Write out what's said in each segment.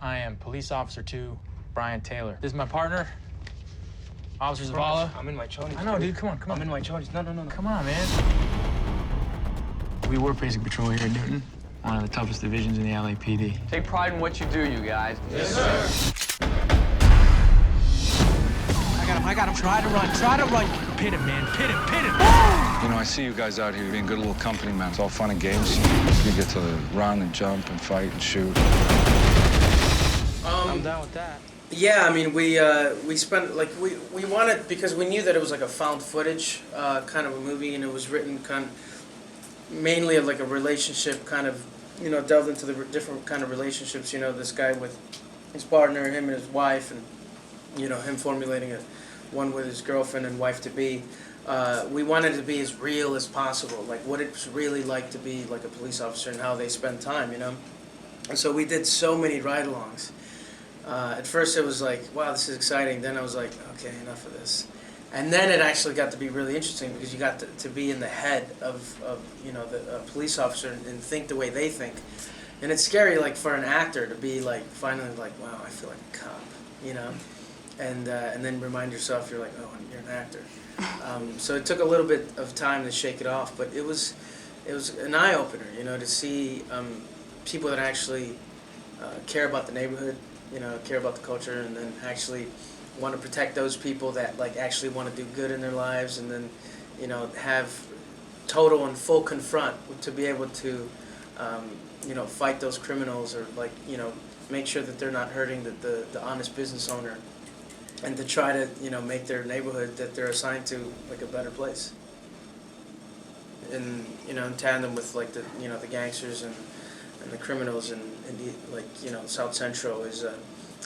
I am Police Officer 2, Brian Taylor. This is my partner, Officer Zavala. I'm in my chonies. I know, dude. Come on, come on. I'm in my chonies. No. Come on, man. We were basic patrol here at Newton, one of the toughest divisions in the LAPD. Take pride in what you do, you guys. Yes, sir. I got him. Try to run. Pit him, man. Pit him. You know, I see you guys out here being good little company men. It's all fun and games. You get to run and jump and fight and shoot. I'm down with that. Yeah, I mean, we spent, like, we wanted, because we knew that it was like a found footage kind of a movie, and it was written mainly of like a relationship kind of, you know, delved into the different kind of relationships, you know, this guy with his partner, him and his wife, and, you know, him formulating one with his girlfriend and wife-to-be. We wanted it to be as real as possible, like what it's really like to be like a police officer and how they spend time, you know? And so we did so many ride-alongs. At first it was like, wow, this is exciting. Then I was like, okay, enough of this. And then it actually got to be really interesting because you got to be in the head of you know, the police officer and think the way they think. And it's scary, like, for an actor to be like, finally like, wow, I feel like a cop, you know? And then remind yourself, you're like, oh, you're an actor. So it took a little bit of time to shake it off, but it was an eye-opener, you know, to see people that actually care about the neighborhood, you know, care about the culture, and then actually want to protect those people that, like, actually want to do good in their lives, and then, you know, have total and full confront to be able to, you know, fight those criminals, or, like, you know, make sure that they're not hurting the honest business owner, and to try to, you know, make their neighborhood that they're assigned to, like, a better place. And, you know, in tandem with, like, the, you know, the gangsters and the criminals and like, you know, South Central is,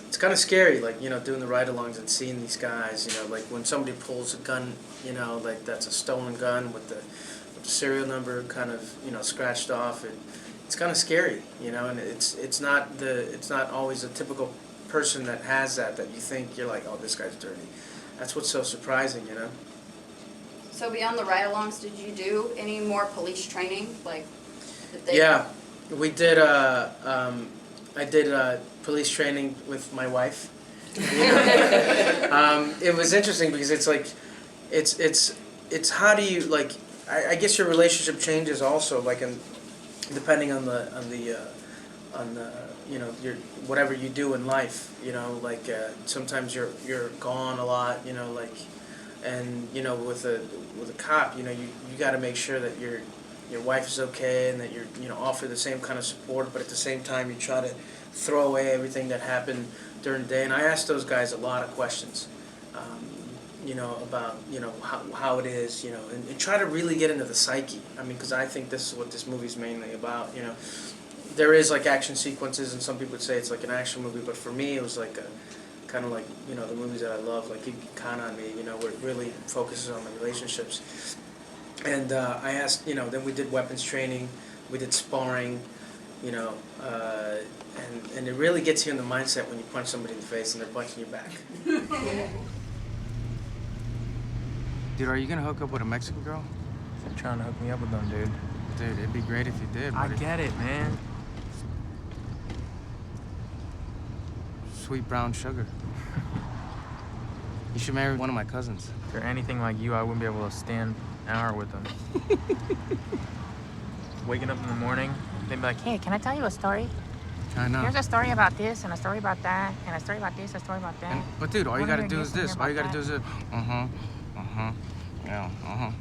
it's kind of scary, like, you know, doing the ride-alongs and seeing these guys, you know, like when somebody pulls a gun, you know, like that's a stolen gun with the serial number kind of, you know, scratched off. It's kind of scary, you know, and it's not always a typical person that has that you think you're like, oh, this guy's dirty. That's what's so surprising, you know. So beyond the ride-alongs, did you do any more police training, like? Yeah. We did. I did police training with my wife. It was interesting because it's like, it's how do you, like, I guess your relationship changes also, like, depending on the you know, your whatever you do in life, you know, like sometimes you're gone a lot, you know, like, and you know, with a cop, you know, you got to make sure that your wife is okay and that you're, you know, offer the same kind of support, but at the same time you try to throw away everything that happened during the day. And I asked those guys a lot of questions, you know, about, you know, how it is, you know, and try to really get into the psyche. I mean, because I think this is what this movie's mainly about, you know. There is, like, action sequences, and some people would say it's like an action movie, but for me it was like kind of like, you know, the movies that I love, like You Can Count on Me, you know, where it really focuses on the relationships. And I asked, you know, then we did weapons training, we did sparring, you know, and it really gets you in the mindset when you punch somebody in the face and they're punching you back. Dude, are you gonna hook up with a Mexican girl? They're trying to hook me up with them, dude. Dude, it'd be great if you did. I But get it, man. Sweet brown sugar. You should marry one of my cousins. If they're anything like you, I wouldn't be able to stand an hour with them. Waking up in the morning, they'd be like, Hey, can I tell you a story? I know. Here's a story about this, and a story about that, and a story about this, a story about that. But dude, all you Wanna gotta hear do is this this. and All you hear gotta do about is yeah,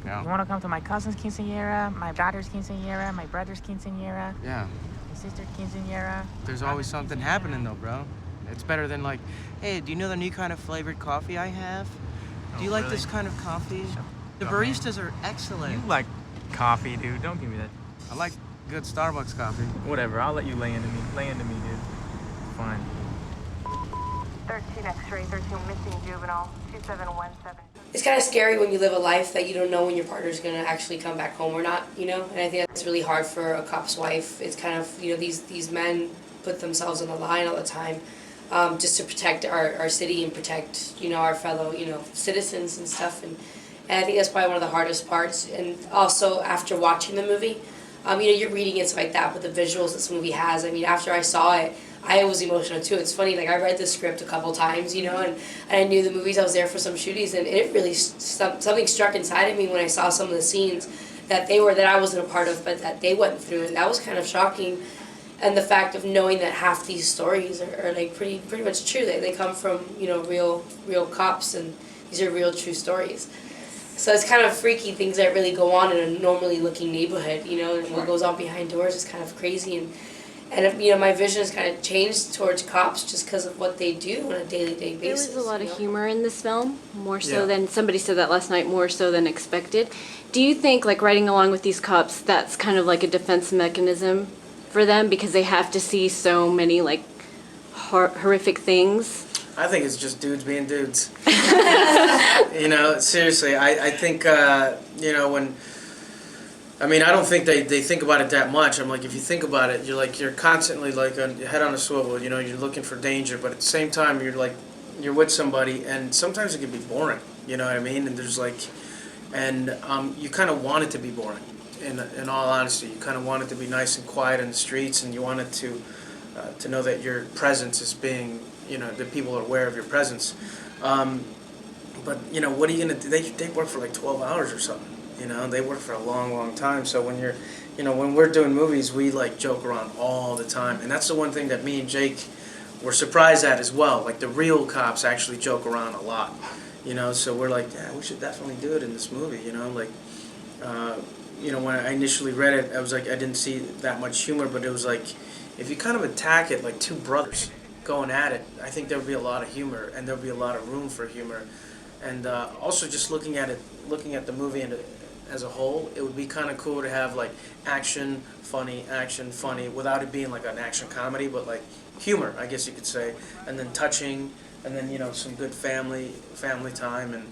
yeah. You want to come to my cousin's quinceañera, my daughter's quinceañera, my brother's quinceañera, Yeah. my sister's quinceañera? There's always something happening though, bro. It's better than like, hey, do you know the new kind of flavored coffee I have? Do you like really? this kind of coffee? The up, man. baristas are excellent. you like coffee, dude. Don't give me that. I like good Starbucks coffee. Whatever, I'll let you lay into me. Lay into me, dude. Fine. 13 X-ray, 13 missing juvenile, 2717. It's kind of scary when you live a life that you don't know when your partner's going to actually come back home or not, you know? And I think that's really hard for a cop's wife. It's kind of, you know, these men put themselves on the line all the time just to protect our city and protect, you know, our fellow, you know, citizens and stuff. And I think that's probably one of the hardest parts. And also, after watching the movie, you know, you're reading it, stuff like that, but the visuals this movie has, I mean, after I saw it, I was emotional too. It's funny, like I read the script a couple times, you know, and I knew the movies. I was there for some shootings, and it really something struck inside of me when I saw some of the scenes that I wasn't a part of, but that they went through, and that was kind of shocking. And the fact of knowing that half these stories are like pretty much true. They come from, you know, real cops, and these are real true stories. So it's kind of freaky things that really go on in a normally looking neighborhood, you know, and what goes on behind doors is kind of crazy. And you know, my vision has kind of changed towards cops just because of what they do on a day-to-day basis. There was a lot of humor in this film, more so Yeah. than, somebody said that last night, more so than expected. Do you think, like, riding along with these cops, that's kind of like a defense mechanism for them because they have to see so many, like, horrific things? I think it's just dudes being dudes. You know, seriously, I think, you know, I don't think they think about it that much. I'm like, if you think about it, you're constantly like your head on a swivel, you know, you're looking for danger, but at the same time, you're with somebody, and sometimes it can be boring, you know what I mean? And there's like, you kind of want it to be boring, in all honesty. You kind of want it to be nice and quiet in the streets, and you want it to know that your presence is being, you know, that people are aware of your presence. But, you know, what are you going to do? They work for like 12 hours or something. You know, they work for a long, long time. So when when we're doing movies, we like joke around all the time. And that's the one thing that me and Jake were surprised at as well. Like the real cops actually joke around a lot. You know, so we're like, yeah, we should definitely do it in this movie. You know, like, you know, when I initially read it, I was like, I didn't see that much humor, but it was like, if you kind of attack it like two brothers going at it, I think there would be a lot of humor, and there would be a lot of room for humor. And also just looking at the movie as a whole, it would be kind of cool to have like action, funny, without it being like an action comedy, but like humor, I guess you could say, and then touching, and then, you know, some good family time, and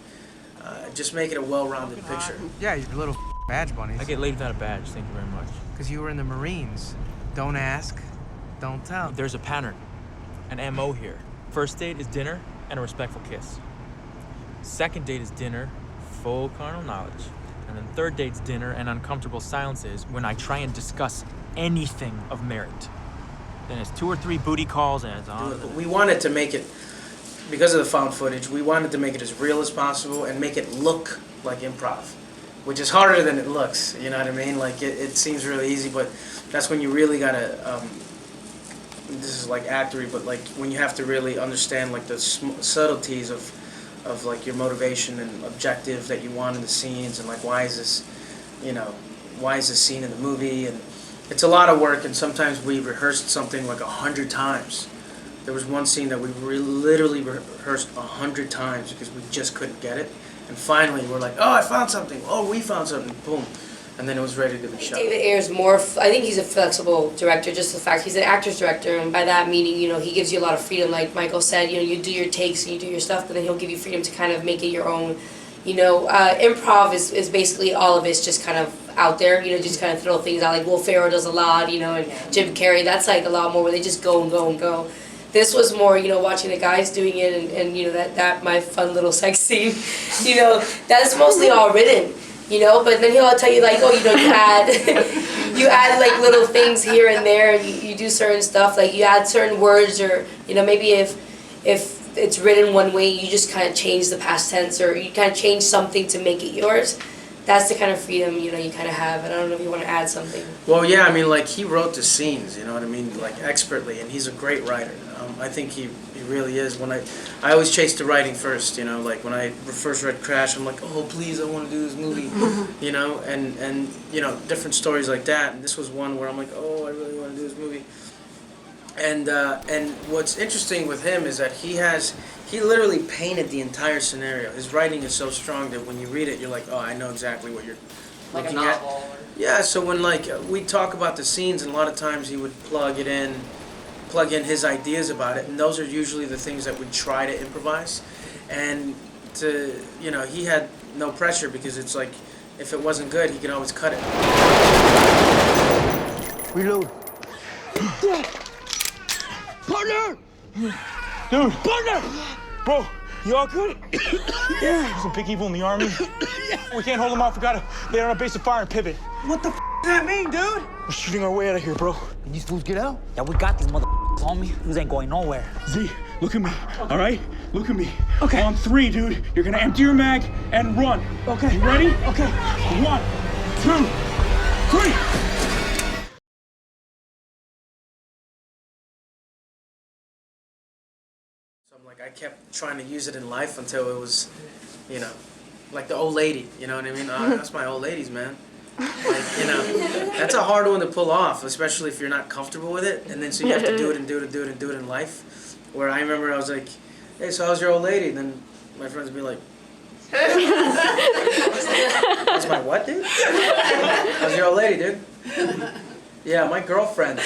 just make it a well-rounded picture. Yeah, your little badge bunnies. I get laid without a badge, thank you very much. Because you were in the Marines. Don't ask, don't tell. There's a pattern, an MO here. First date is dinner and a respectful kiss. Second date is dinner, full carnal knowledge. And then third date's dinner and uncomfortable silences when I try and discuss anything of merit. Then it's 2 or 3 booty calls and it's on. But we wanted to make it, because of the found footage, we wanted to make it as real as possible and make it look like improv, which is harder than it looks, you know what I mean? Like, it seems really easy, but that's when you really gotta, this is like actory, but like when you have to really understand like the subtleties of like your motivation and objective that you want in the scenes, and like why is this scene in the movie, and it's a lot of work, and sometimes we rehearsed something like 100 times. There was one scene that we literally rehearsed 100 times because we just couldn't get it, and finally we're like, oh, I found something, oh, we found something, boom, and then it was ready to be shot. David Ayer is more, I think he's a flexible director, just the fact he's an actor's director, and by that meaning, you know, he gives you a lot of freedom. Like Michael said, you know, you do your takes and you do your stuff, but then he'll give you freedom to kind of make it your own. You know, improv is basically all of it's just kind of out there, you know, just kind of throw things out. Like Will Ferrera does a lot, you know, and Jim Carrey, that's like a lot more where they just go and go and go. This was more, you know, watching the guys doing it, and you know, that my fun little sex scene, you know, that's mostly all written. You know, but then he'll tell you like, oh, you know, you add like little things here and there, and you do certain stuff, like you add certain words, or, you know, maybe if it's written one way, you just kind of change the past tense, or you kind of change something to make it yours. That's the kind of freedom, you know, you kind of have. And I don't know if you want to add something. Well, yeah, I mean, like, he wrote the scenes, you know what I mean, like, expertly, and he's a great writer. I think he really is. When I always chase the writing first, you know, like, when I first read Crash, I'm like, oh, please, I want to do this movie, you know, and, you know, different stories like that, and this was one where I'm like, oh, I really want to do this movie. And what's interesting with him is that he literally painted the entire scenario. His writing is so strong that when you read it, you're like, oh, I know exactly what you're looking at. Yeah, so when like we talk about the scenes, and a lot of times he would plug in his ideas about it, and those are usually the things that we try to improvise. And you know, he had no pressure, because it's like, if it wasn't good, he could always cut it. Reload. Partner! Dude! Partner! Bro, you all good? Yeah. Some big evil in the army. We can't hold them off. We gotta lay on our base of fire and pivot. What the f does that mean, dude? We're shooting our way out of here, bro. Can these fools get out? Yeah, we got these mother. on me, you ain't going nowhere. Z, look at me, all right? Look at me. Okay. On 3, dude, you're gonna empty your mag and run. Okay. You ready? Okay. 1, 2, 3. So I'm like, I kept trying to use it in life until it was, you know, like the old lady, you know what I mean? That's my old ladies, man. Like, you know, that's a hard one to pull off, especially if you're not comfortable with it. And then so you have to do it and do it and do it and do it in life. Where I remember I was like, hey, so how's your old lady? And then my friends would be like, that's my what, dude? How's your old lady, dude? Yeah, my girlfriend.